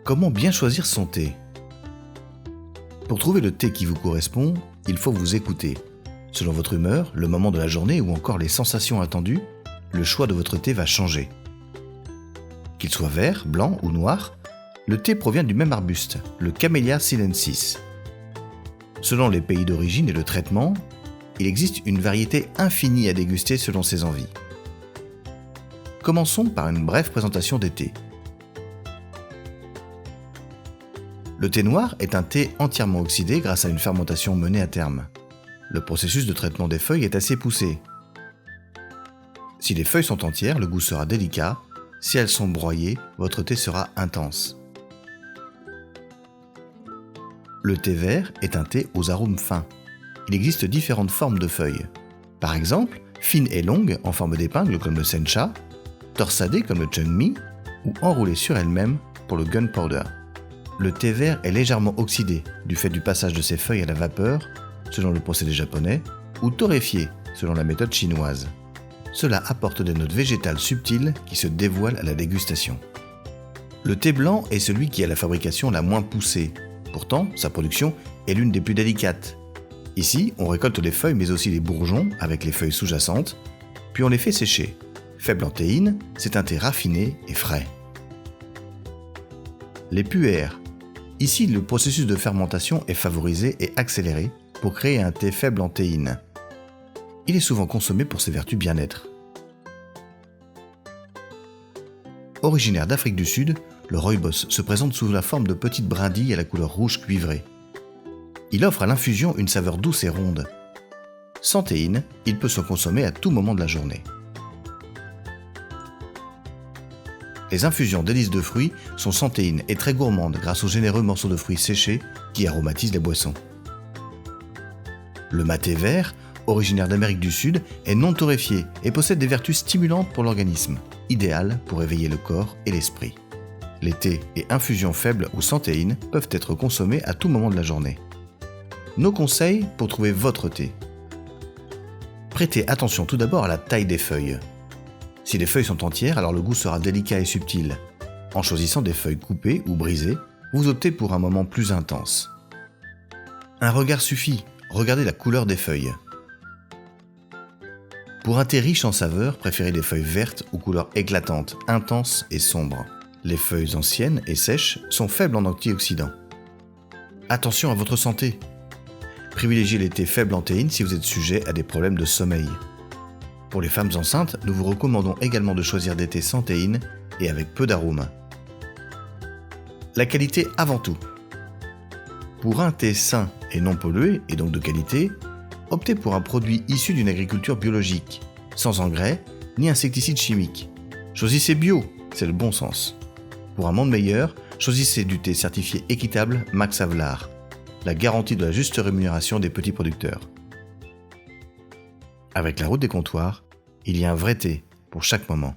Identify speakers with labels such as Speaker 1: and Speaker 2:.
Speaker 1: Comment bien choisir son thé? Pour trouver le thé qui vous correspond, il faut vous écouter. Selon votre humeur, le moment de la journée ou encore les sensations attendues, le choix de votre thé va changer. Qu'il soit vert, blanc ou noir, le thé provient du même arbuste, le Camellia sinensis. Selon les pays d'origine et le traitement, il existe une variété infinie à déguster selon ses envies. Commençons par une brève présentation des thés. Le thé noir est un thé entièrement oxydé grâce à une fermentation menée à terme. Le processus de traitement des feuilles est assez poussé. Si les feuilles sont entières, le goût sera délicat. Si elles sont broyées, votre thé sera intense. Le thé vert est un thé aux arômes fins. Il existe différentes formes de feuilles. Par exemple, fines et longues en forme d'épingle comme le sencha, torsadées comme le chungmi ou enroulées sur elles-mêmes pour le gunpowder. Le thé vert est légèrement oxydé du fait du passage de ses feuilles à la vapeur, selon le procédé japonais, ou torréfié, selon la méthode chinoise. Cela apporte des notes végétales subtiles qui se dévoilent à la dégustation. Le thé blanc est celui qui a la fabrication la moins poussée. Pourtant, sa production est l'une des plus délicates. Ici, on récolte les feuilles mais aussi les bourgeons avec les feuilles sous-jacentes, puis on les fait sécher. Faible en théine, c'est un thé raffiné et frais. Les pu'er. Ici, le processus de fermentation est favorisé et accéléré pour créer un thé faible en théine. Il est souvent consommé pour ses vertus bien-être. Originaire d'Afrique du Sud, le rooibos se présente sous la forme de petites brindilles à la couleur rouge cuivrée. Il offre à l'infusion une saveur douce et ronde. Sans théine, il peut se consommer à tout moment de la journée. Les infusions délices de fruits sont sans théine et très gourmandes grâce aux généreux morceaux de fruits séchés qui aromatisent les boissons. Le maté vert, originaire d'Amérique du Sud, est non torréfié et possède des vertus stimulantes pour l'organisme, idéal pour éveiller le corps et l'esprit. Les thés et infusions faibles ou sans théine peuvent être consommés à tout moment de la journée. Nos conseils pour trouver votre thé. Prêtez attention tout d'abord à la taille des feuilles. Si les feuilles sont entières, alors le goût sera délicat et subtil. En choisissant des feuilles coupées ou brisées, vous optez pour un moment plus intense. Un regard suffit, regardez la couleur des feuilles. Pour un thé riche en saveurs, préférez des feuilles vertes aux couleurs éclatantes, intenses et sombres. Les feuilles anciennes et sèches sont faibles en antioxydants. Attention à votre santé. Privilégiez les thés faibles en théine si vous êtes sujet à des problèmes de sommeil. Pour les femmes enceintes, nous vous recommandons également de choisir des thés sans théine et avec peu d'arômes. La qualité avant tout. Pour un thé sain et non pollué, et donc de qualité, optez pour un produit issu d'une agriculture biologique, sans engrais ni insecticides chimiques. Choisissez bio, c'est le bon sens. Pour un monde meilleur, choisissez du thé certifié équitable Max Havelaar, la garantie de la juste rémunération des petits producteurs. Avec la route des comptoirs, il y a un vrai thé pour chaque moment.